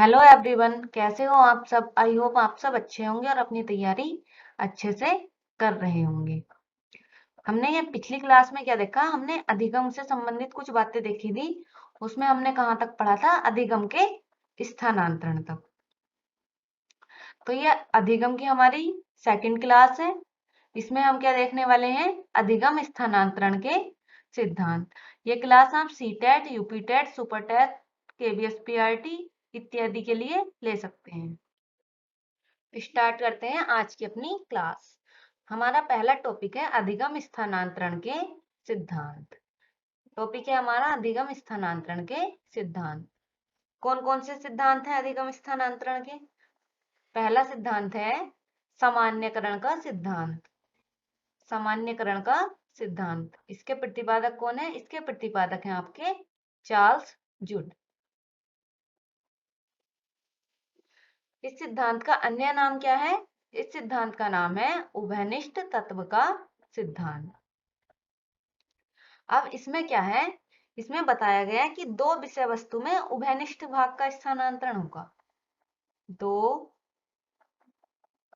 Hello everyone, कैसे हो आप सब। आई होप आप सब अच्छे होंगे और अपनी तैयारी अच्छे से कर रहे होंगे। हमने ये पिछली क्लास में क्या देखा, हमने अधिगम से संबंधित कुछ बातें देखी थी। उसमें हमने कहाँ तक पढ़ा था, अधिगम के स्थानांतरण तक। तो ये अधिगम की हमारी सेकंड क्लास है। इसमें हम क्या देखने वाले हैं, अधिगम स्थानांतरण के सिद्धांत। ये क्लास आप सीटेट, यूपीटेट, सुपरटेट, केवीएसपीआरटी इत्यादि के लिए ले सकते हैं। स्टार्ट करते हैं आज की अपनी क्लास। हमारा पहला टॉपिक है अधिगम स्थानांतरण के सिद्धांत। टॉपिक है हमारा अधिगम स्थानांतरण के सिद्धांत। कौन कौन से सिद्धांत हैं अधिगम स्थानांतरण के। पहला सिद्धांत है सामान्यकरण का सिद्धांत। सामान्यकरण का सिद्धांत, इसके प्रतिपादक कौन है, इसके प्रतिपादक हैं आपके चार्ल्स जूड। इस सिद्धांत का अन्य नाम क्या है, इस सिद्धांत का नाम है उभयनिष्ठ तत्व का सिद्धांत। अब इसमें क्या है, इसमें बताया गया है कि दो विषय वस्तु में उभयनिष्ठ भाग का स्थानांतरण होगा। दो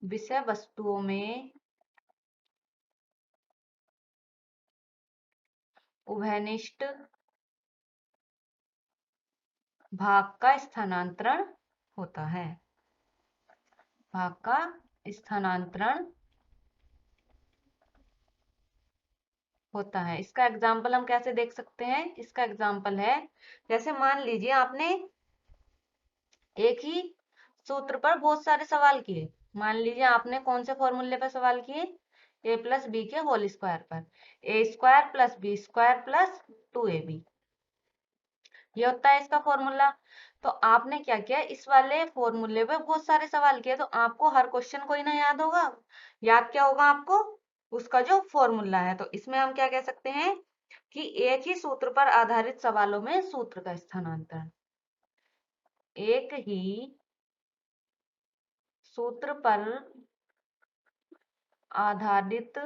विषय वस्तुओं में उभयनिष्ठ भाग का स्थानांतरण होता है। भाग का स्थानांतरण होता है। इसका एग्जाम्पल हम कैसे देख सकते हैं, इसका एग्जाम्पल है, जैसे मान लीजिए आपने एक ही सूत्र पर बहुत सारे सवाल किए। मान लीजिए आपने कौन से फॉर्मूले पर सवाल किए, a प्लस बी के होल स्क्वायर पर, A square plus B square plus 2ab, ये होता है इसका फॉर्मूला। तो आपने क्या किया, इस वाले फॉर्मूले पे बहुत सारे सवाल किए, तो आपको हर क्वेश्चन को ही ना याद होगा। याद क्या होगा आपको, उसका जो फॉर्मूला है। तो इसमें हम क्या कह सकते हैं कि एक ही सूत्र पर आधारित सवालों में सूत्र का स्थानांतरण, एक ही सूत्र पर आधारित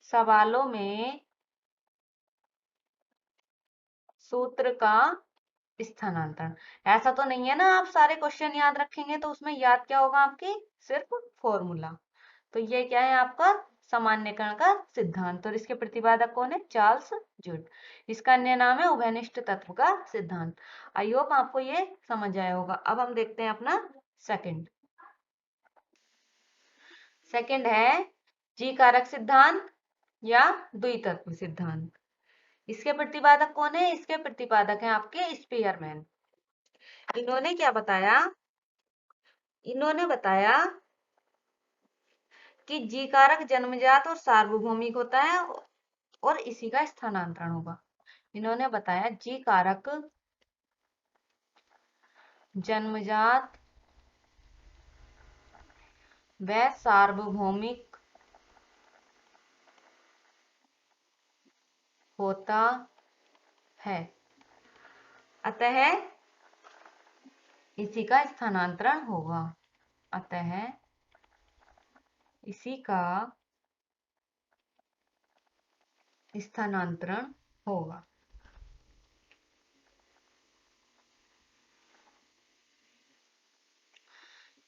सवालों में सूत्र का स्थानांतरण। ऐसा तो नहीं है ना आप सारे क्वेश्चन याद रखेंगे, तो उसमें याद क्या होगा आपके, सिर्फ फॉर्मूला। तो ये क्या है आपका सामान्यकरण का सिद्धांत, और इसके प्रतिपादक कौन है, चार्ल्स जूड। इसका अन्य नाम है उभयनिष्ठ तत्व का सिद्धांत। आई होप आपको ये समझ आया होगा। अब हम देखते हैं अपना सेकंड। सेकंड है जी कारक सिद्धांत या द्वितत्व सिद्धांत। इसके प्रतिपादक कौन है, इसके प्रतिपादक हैं आपके स्पीयरमैन। इन्होंने क्या बताया, इन्होंने बताया कि जी कारक जन्मजात और सार्वभौमिक होता है और इसी का स्थानांतरण होगा। इन्होंने बताया जी कारक जन्मजात व सार्वभौमिक होता है, अतः इसी का स्थानांतरण होगा। अतः इसी का स्थानांतरण होगा।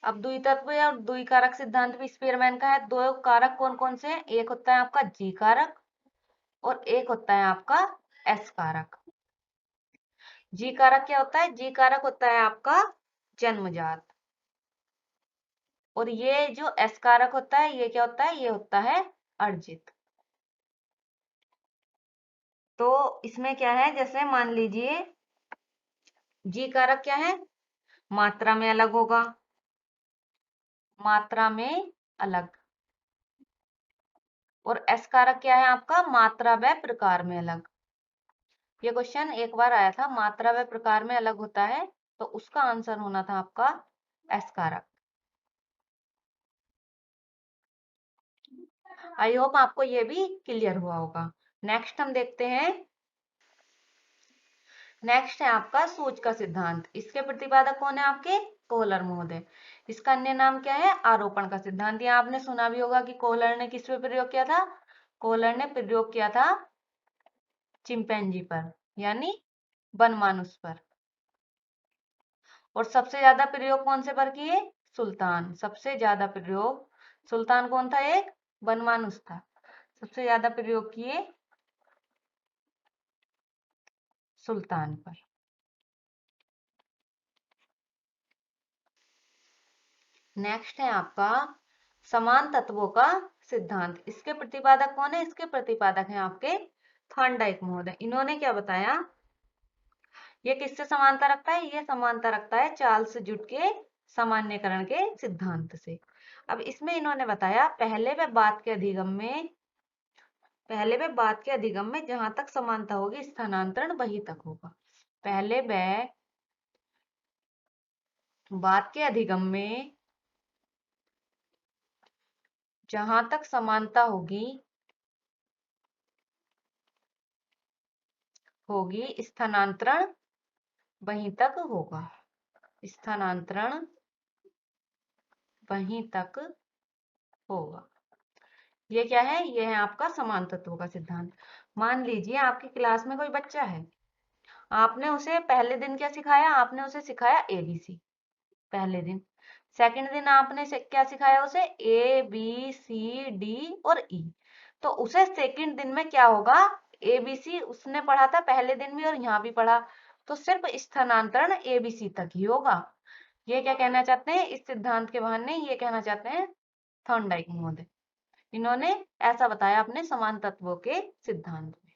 अब द्वितत्व या द्विकारक सिद्धांत भी स्पीयरमैन का है। दो कारक कौन कौन से हैं, एक होता है आपका जी कारक और एक होता है आपका एस कारक। जी कारक क्या होता है, जी कारक होता है आपका जन्मजात, और ये जो एस कारक होता है ये क्या होता है, ये होता है अर्जित। तो इसमें क्या है, जैसे मान लीजिए जी कारक क्या है, मात्रा में अलग होगा, मात्रा में अलग। और एस कारक क्या है आपका, मात्रा व प्रकार में अलग। ये क्वेश्चन एक बार आया था, मात्रा व प्रकार में अलग होता है, तो उसका आंसर होना था आपका एस कारक। आई होप आपको ये भी क्लियर हुआ होगा। नेक्स्ट हम देखते हैं, नेक्स्ट है आपका सूच का सिद्धांत। इसके प्रतिपादक कौन है आपके, कोहलर महोदय। इसका अन्य नाम क्या है, आरोपण का सिद्धांत। ये आपने सुना भी होगा कि कोहलर ने किस पे प्रयोग किया था, कोहलर ने प्रयोग किया था चिंपैंजी पर, यानी बनमानुस पर। और सबसे ज्यादा प्रयोग कौन से पर किए? सुल्तान। सबसे ज्यादा प्रयोग सुल्तान कौन था? एक बनमानुस था। सबसे ज्यादा प्रयोग किए सुल्तान पर। नेक्स्ट है आपका समान तत्वों का सिद्धांत। इसके प्रतिपादक कौन है? इसके प्रतिपादक हैं आपके थॉर्नडाइक महोदय। इन्होंने क्या बताया? ये किससे समानता रखता है? ये समानता रखता है चार्ल्स जुड के सामान्यकरण के सिद्धांत से। अब इसमें इन्होंने बताया पहले व बाद के अधिगम में जहां तक समानता होगी स्थानांतरण वहीं तक होगा। पहले व बाद के अधिगम में जहां तक समानता होगी स्थानांतरण वहीं तक होगा। स्थानांतरण वहीं तक होगा। ये क्या है? ये है आपका समान तत्वों का सिद्धांत। मान लीजिए आपकी क्लास में कोई बच्चा है, आपने उसे पहले दिन क्या सिखाया? आपने उसे सिखाया एबीसी पहले दिन। सेकंड दिन आपने क्या सिखाया उसे? ए बी सी डी और ई। तो उसे सेकंड दिन में क्या होगा? एबीसी उसने पढ़ा था पहले दिन भी और यहाँ भी पढ़ा, तो सिर्फ स्थानांतरण एबीसी तक ही होगा। ये क्या कहना चाहते हैं? इस सिद्धांत के बहाने ये कहना चाहते हैं थॉर्नडाइक महोदय। इन्होंने ऐसा बताया अपने समान तत्वों के सिद्धांत में।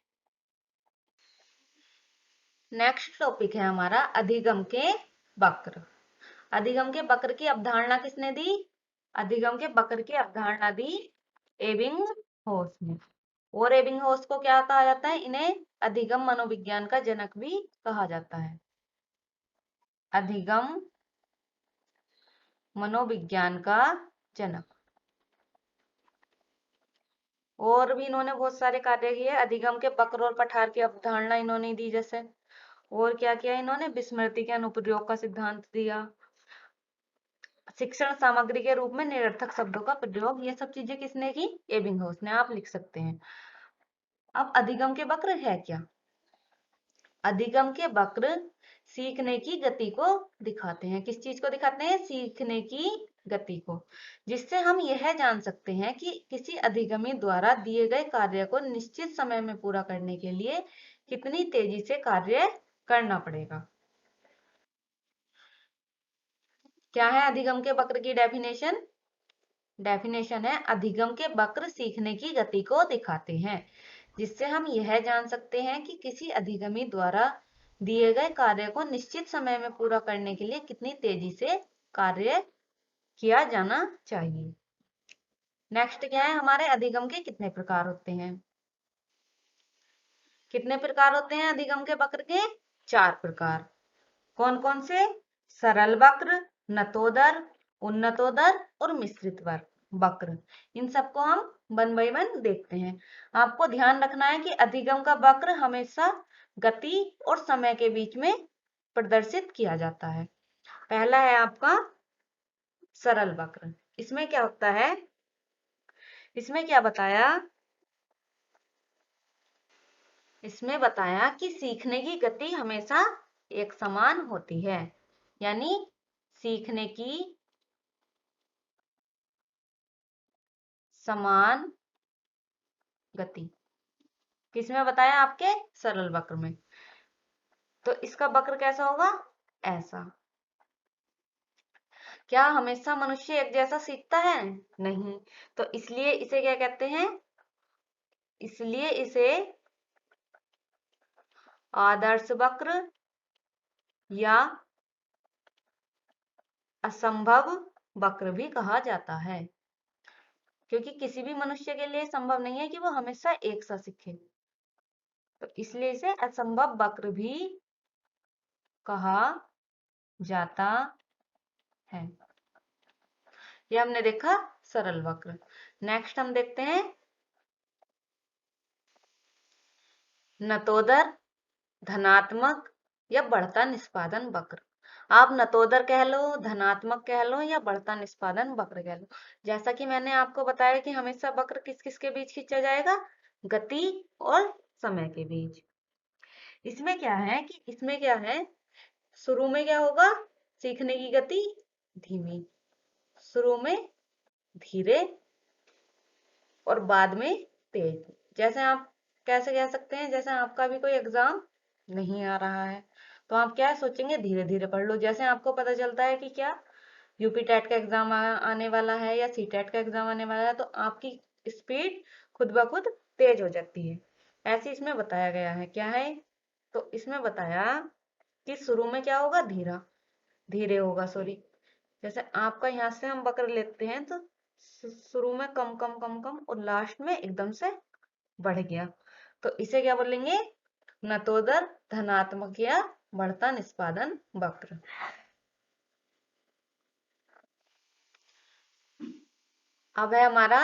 नेक्स्ट टॉपिक है हमारा अधिगम के वक्र। अधिगम के वक्र की अवधारणा किसने दी? अधिगम के वक्र की अवधारणा दी एबिंगहॉस ने। और एबिंगहॉस को क्या कहा जाता है? इन्हें अधिगम मनोविज्ञान का जनक भी कहा जाता है। अधिगम मनोविज्ञान का जनक। और भी इन्होंने बहुत सारे कार्य किए। अधिगम के वक्र और पठार की अवधारणा इन्होंने दी। जैसे और क्या किया इन्होंने? विस्मृति के अनुप्रयोग का सिद्धांत दिया। शिक्षण सामग्री के रूप में निरर्थक शब्दों का प्रयोग। ये सब चीजें किसने की? एबिंगहॉस ने। आप लिख सकते हैं। अब अधिगम के वक्र है क्या? अधिगम के वक्र सीखने की गति को दिखाते हैं। किस चीज को दिखाते हैं? सीखने की गति को। जिससे हम यह जान सकते हैं कि किसी अधिगमी द्वारा दिए गए कार्य को निश्चित समय में पूरा करने के लिए कितनी तेजी से कार्य करना पड़ेगा। क्या है अधिगम के वक्र की डेफिनेशन? डेफिनेशन है अधिगम के वक्र सीखने की गति को दिखाते हैं, जिससे हम यह जान सकते हैं कि किसी अधिगमी द्वारा दिए गए कार्य को निश्चित समय में पूरा करने के लिए कितनी तेजी से कार्य किया जाना चाहिए। नेक्स्ट क्या है? हमारे अधिगम के कितने प्रकार होते हैं? कितने प्रकार होते हैं अधिगम के वक्र के? 4 प्रकार। कौन कौन से? सरल वक्र, नतोदर, उन्नतोदर और मिश्रित वक्र। इन सबको हम वन बाय वन देखते हैं। आपको ध्यान रखना है कि अधिगम का वक्र हमेशा गति और समय के बीच में प्रदर्शित किया जाता है। पहला है आपका सरल वक्र। इसमें क्या होता है? इसमें क्या बताया? इसमें बताया कि सीखने की गति हमेशा एक समान होती है। यानी सीखने की समान गति किसमें बताया? आपके सरल वक्र में। तो इसका वक्र कैसा होगा? ऐसा। क्या हमेशा मनुष्य एक जैसा सीखता है? नहीं। तो इसलिए इसे क्या कहते हैं? इसलिए इसे आदर्श वक्र या असंभव वक्र भी कहा जाता है, क्योंकि किसी भी मनुष्य के लिए संभव नहीं है कि वो हमेशा एक सा सीखे। तो इसलिए इसे असंभव वक्र भी कहा जाता है। ये हमने देखा सरल वक्र। नेक्स्ट हम देखते हैं नतोदर, धनात्मक या बढ़ता निष्पादन वक्र। आप नतोदर कह लो, धनात्मक कह लो या बढ़ता निष्पादन वक्र कह लो। जैसा कि मैंने आपको बताया कि हमेशा वक्र किस किस के बीच खींचा जाएगा? गति और समय के बीच। इसमें क्या है कि शुरू में क्या होगा? सीखने की गति धीमी, शुरू में धीरे और बाद में तेज। जैसे आप कैसे कह सकते हैं, जैसे आपका भी कोई एग्जाम नहीं आ रहा है तो आप क्या सोचेंगे, धीरे धीरे पढ़ लो। जैसे आपको पता चलता है कि क्या यूपी टेट का एग्जाम आने वाला है या सी टेट का एग्जाम आने वाला है तो आपकी स्पीड खुद ब खुद तेज हो जाती है। ऐसे इसमें बताया गया है। क्या है, तो इसमें बताया कि शुरू में क्या होगा, धीरे होगा, सॉरी। जैसे आपका यहाँ से हम वक्र लेते हैं तो शुरू में कम कम कम कम और लास्ट में एकदम से बढ़ गया, तो इसे क्या बोलेंगे, नतोदर धनात्मक या बढ़ता निष्पादन वक्र। अब है हमारा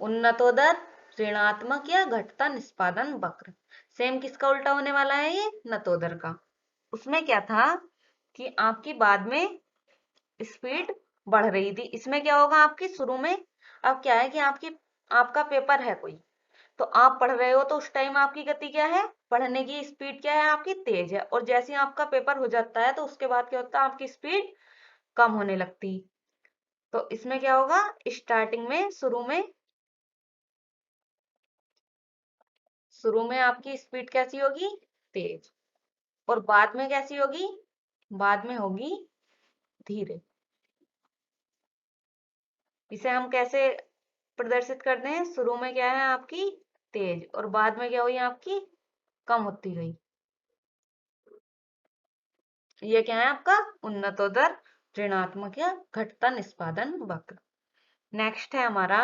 उन्नतोदर ऋणात्मक या घटता निष्पादन वक्र। सेम किसका उल्टा होने वाला है, ये नतोदर का। उसमें क्या था कि आपकी बाद में स्पीड बढ़ रही थी, इसमें क्या होगा आपकी शुरू में। अब क्या है कि आपका पेपर है कोई, तो आप पढ़ रहे हो तो उस टाइम आपकी गति क्या है, पढ़ने की स्पीड क्या है आपकी, तेज है। और जैसे ही आपका पेपर हो जाता है तो उसके बाद क्या होता है, आपकी स्पीड कम होने लगती। तो इसमें क्या होगा, स्टार्टिंग में शुरू में आपकी स्पीड कैसी होगी, तेज, और बाद में कैसी होगी, बाद में होगी धीरे। इसे हम कैसे प्रदर्शित करते हैं, शुरू में क्या है आपकी तेज और बाद में क्या हुई आपकी कम होती गई। ये क्या है आपका उन्नतोदर ऋणात्मक या घटता निष्पादन वक्र। नेक्स्ट है हमारा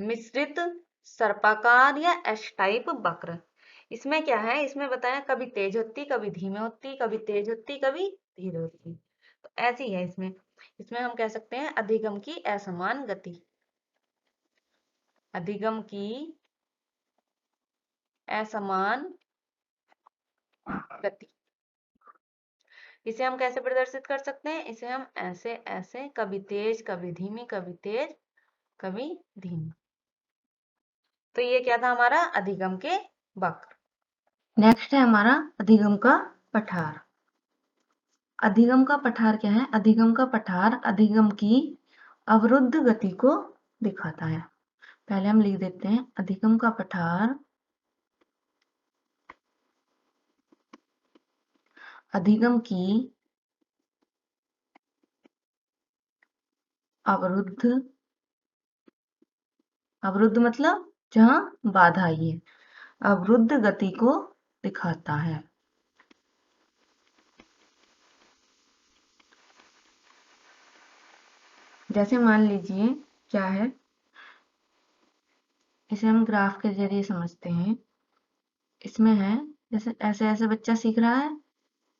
मिश्रित सर्पाकार या एस टाइप वक्र। इसमें क्या है, इसमें बताया कभी तेज होती, कभी धीमे होती, कभी तेज होती, कभी धीरे होती। तो ऐसी है इसमें। इसमें हम कह सकते हैं अधिगम की असमान गति, अधिगम की असमान गति। इसे हम कैसे प्रदर्शित कर सकते हैं, इसे हम ऐसे ऐसे, कभी तेज कभी धीमी, कभी तेज कभी धीमी। तो ये क्या था हमारा अधिगम के वक्र। नेक्स्ट है हमारा अधिगम का पठार। अधिगम का पठार क्या है, अधिगम का पठार अधिगम की अवरुद्ध गति को दिखाता है। पहले हम लिख देते हैं अधिगम का पठार अधिगम की अवरुद्ध मतलब जहां बाधा आई है, अवरुद्ध गति को दिखाता है। जैसे मान लीजिए क्या है, इसे हम ग्राफ के जरिए समझते हैं। इसमें है जैसे ऐसे ऐसे बच्चा सीख रहा है,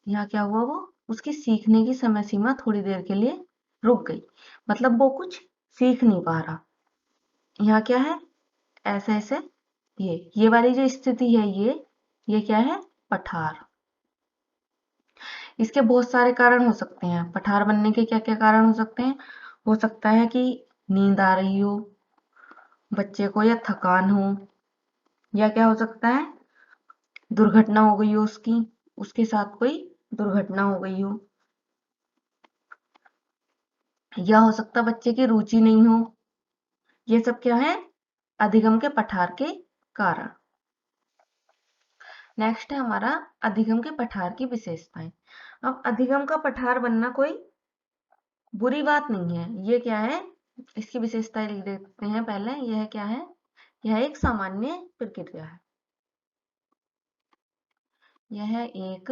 यहाँ क्या हुआ, वो उसकी सीखने की समय सीमा थोड़ी देर के लिए रुक गई, मतलब वो कुछ सीख नहीं पा रहा। यहाँ क्या है, ऐसे ऐसे ये वाली जो स्थिति है, ये क्या है, पठार। इसके बहुत सारे कारण हो सकते हैं। पठार बनने के क्या क्या कारण हो सकते हैं, हो सकता है कि नींद आ रही हो बच्चे को, या थकान हो, या क्या हो सकता है दुर्घटना हो गई हो उसके साथ कोई दुर्घटना हो गई हो, या हो सकता है बच्चे की रुचि नहीं हो। ये सब क्या है, अधिगम के पठार के कारण। नेक्स्ट है हमारा अधिगम के पठार की विशेषताएं। अब अधिगम का पठार बनना कोई बुरी बात नहीं है। ये क्या है, इसकी विशेषताएं लिख देते हैं पहले। यह क्या है, यह एक सामान्य प्रक्रिया है। यह एक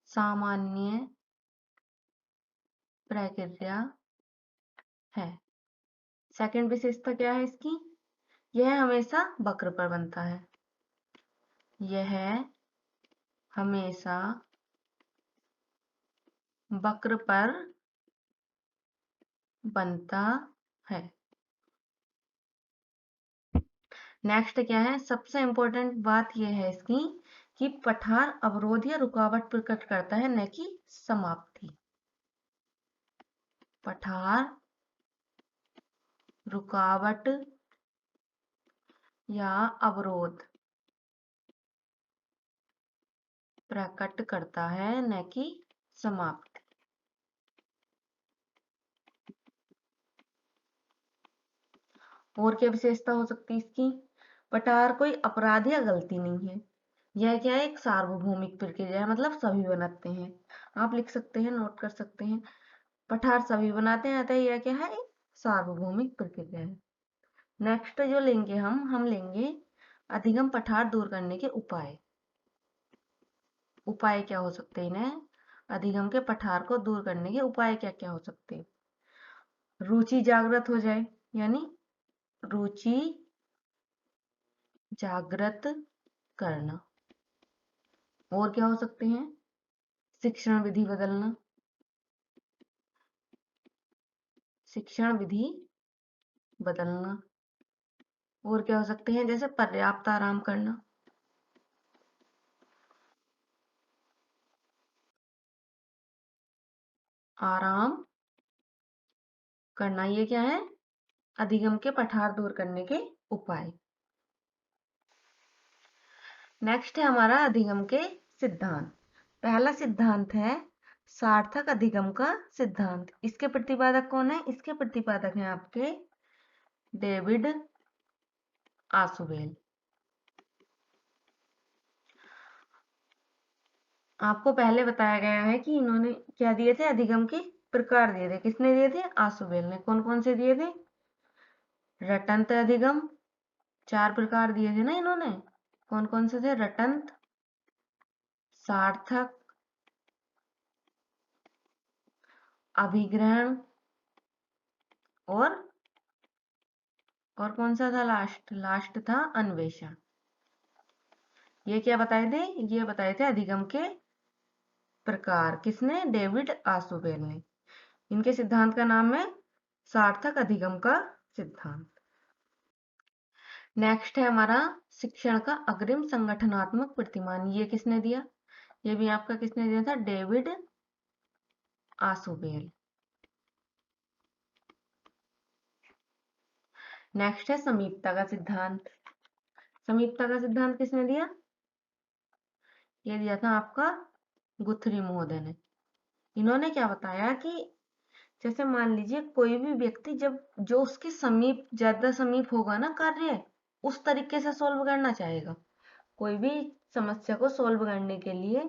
सामान्य प्रक्रिया है। सेकंड विशेषता क्या है इसकी, यह हमेशा वक्र पर बनता है। यह हमेशा वक्र पर बनता है। नेक्स्ट क्या है, सबसे इंपॉर्टेंट बात यह है इसकी कि पठार अवरोध या रुकावट प्रकट करता है, न कि समाप्ति। पठार रुकावट या अवरोध प्रकट करता है, न कि समाप्त। और क्या विशेषता हो सकती है इसकी? पठार कोई अपराध या गलती नहीं है। यह क्या है? एक सार्वभौमिक प्रक्रिया है, मतलब सभी बनाते हैं। आप लिख सकते हैं, नोट कर सकते हैं। पठार सभी बनाते हैं, अतः यह क्या है? एक सार्वभौमिक प्रक्रिया है। नेक्स्ट जो लेंगे हम लेंगे अधिगम पठार दूर करने के उपाय। उपाय क्या हो सकते हैं? इन्हें अधिगम के पठार को दूर करने के उपाय क्या क्या हो सकते हैं? रुचि जागृत हो जाए, यानी रुचि जागृत करना। और क्या हो सकते हैं? शिक्षण विधि बदलना, शिक्षण विधि बदलना। और क्या हो सकते हैं? जैसे पर्याप्त आराम करना, आराम करना। ये क्या है? अधिगम के पठार दूर करने के उपाय। नेक्स्ट है हमारा अधिगम के सिद्धांत। पहला सिद्धांत है सार्थक अधिगम का सिद्धांत। इसके प्रतिपादक कौन है? इसके प्रतिपादक हैं आपके डेविड आसुबेल। आपको पहले बताया गया है कि इन्होंने क्या दिए थे? अधिगम के प्रकार दिए थे। किसने दिए थे? आसुबेल ने। कौन कौन से दिए थे? रटंत अधिगम, 4 प्रकार दिए थे ना इन्होंने। कौन कौन से थे? रटंत, सार्थक, अभिग्रहण और कौन सा था लास्ट? लास्ट था अन्वेषण। ये क्या बताए थे? ये बताए थे अधिगम के प्रकार। किसने? डेविड आसुबेल ने। इनके सिद्धांत का नाम है सार्थक अधिगम का सिद्धांत। नेक्स्ट है हमारा शिक्षण का अग्रिम संगठनात्मक प्रतिमान। ये किसने दिया? ये भी आपका किसने दिया था? David Ausubel. नेक्स्ट है समीपता का सिद्धांत। समीपता का सिद्धांत किसने दिया? ये दिया था आपका गुथरी महोदय ने। इन्होंने क्या बताया कि जैसे मान लीजिए कोई भी व्यक्ति जब जो उसके समीप ज्यादा समीप होगा ना कार्य, उस तरीके से सोल्व करना चाहेगा। कोई भी समस्या को सोल्व करने के लिए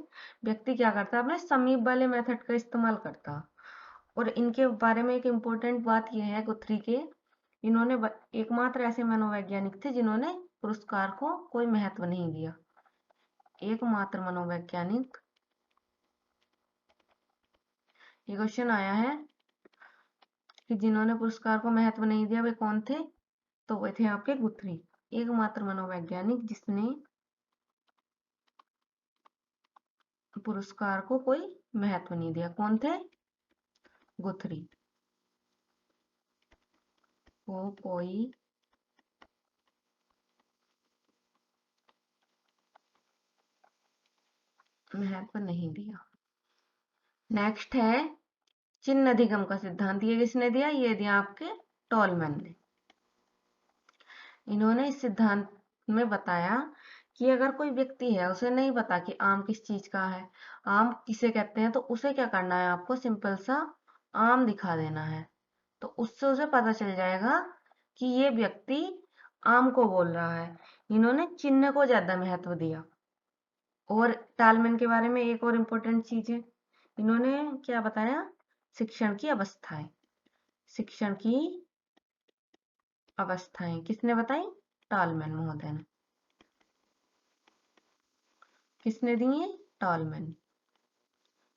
व्यक्ति क्या करता है? अपने समीप वाले मेथड का इस्तेमाल करता। और इनके बारे में एक इम्पोर्टेंट बात यह है गुथरी के, इन्होंने एकमात्र ऐसे मनोवैज्ञानिक थे जिन्होंने पुरस्कार को कोई महत्व नहीं दिया। एकमात्र मनोवैज्ञानिक, ये क्वेश्चन आया है कि जिन्होंने पुरस्कार को महत्व नहीं दिया वे कौन थे? तो वे थे आपके गुथरी। एकमात्र मनोवैज्ञानिक जिसने पुरस्कार को कोई महत्व नहीं दिया। कौन थे? गुथरी को कोई महत्व नहीं दिया। नेक्स्ट है चिन्ह अधिगम का सिद्धांत। ये किसने दिया? ये दिया आपके टॉलमैन ने। इन्होंने इस सिद्धांत में बताया कि अगर कोई व्यक्ति है उसे नहीं पता कि आम किस चीज का है, आम किसे कहते हैं, तो उसे क्या करना है? आपको सिंपल सा आम दिखा देना है, तो उससे उसे पता चल जाएगा कि ये व्यक्ति आम को बोल रहा है। इन्होंने चिन्ह को ज्यादा महत्व दिया। और टालमैन के बारे में एक और इम्पोर्टेंट चीज है, इन्होंने क्या बताया? शिक्षण की अवस्थाएं। शिक्षण की अवस्थाएं किसने बताई? टालमैन महोदय ने। किसने दी है? टॉलमैन।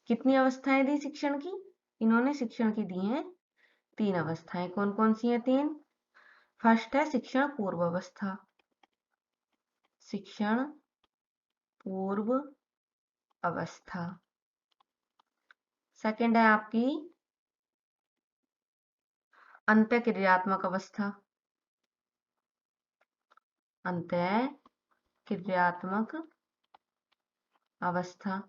कितनी अवस्थाएं दी शिक्षण की? इन्होंने शिक्षण की दी हैं 3 अवस्थाएं। कौन कौन सी हैं 3? फर्स्ट है शिक्षण पूर्व अवस्था, शिक्षण पूर्व अवस्था। सेकंड है आपकी अंत्य क्रियात्मक अवस्था, अंत्य क्रियात्मक अवस्था।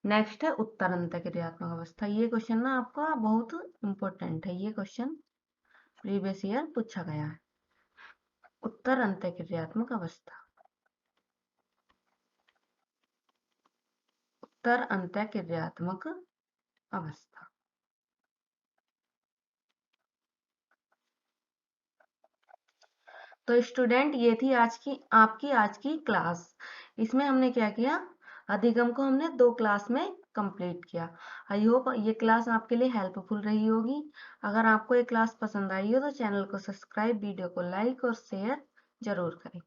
नेक्स्ट है उत्तर अंत्य क्रियात्मक अवस्था। ये क्वेश्चन ना आपका बहुत इंपॉर्टेंट है। ये क्वेश्चन प्रीवियस ईयर पूछा गया है। उत्तर अंत्य क्रियात्मक अवस्था। उत्तर अंतःक्रियात्मक अवस्था। तो स्टूडेंट ये थी आपकी आज की क्लास। इसमें हमने क्या किया, अधिगम को हमने 2 क्लास में कंप्लीट किया। आई होप ये क्लास आपके लिए हेल्पफुल रही होगी। अगर आपको ये क्लास पसंद आई हो तो चैनल को सब्सक्राइब, वीडियो को लाइक और शेयर जरूर करें।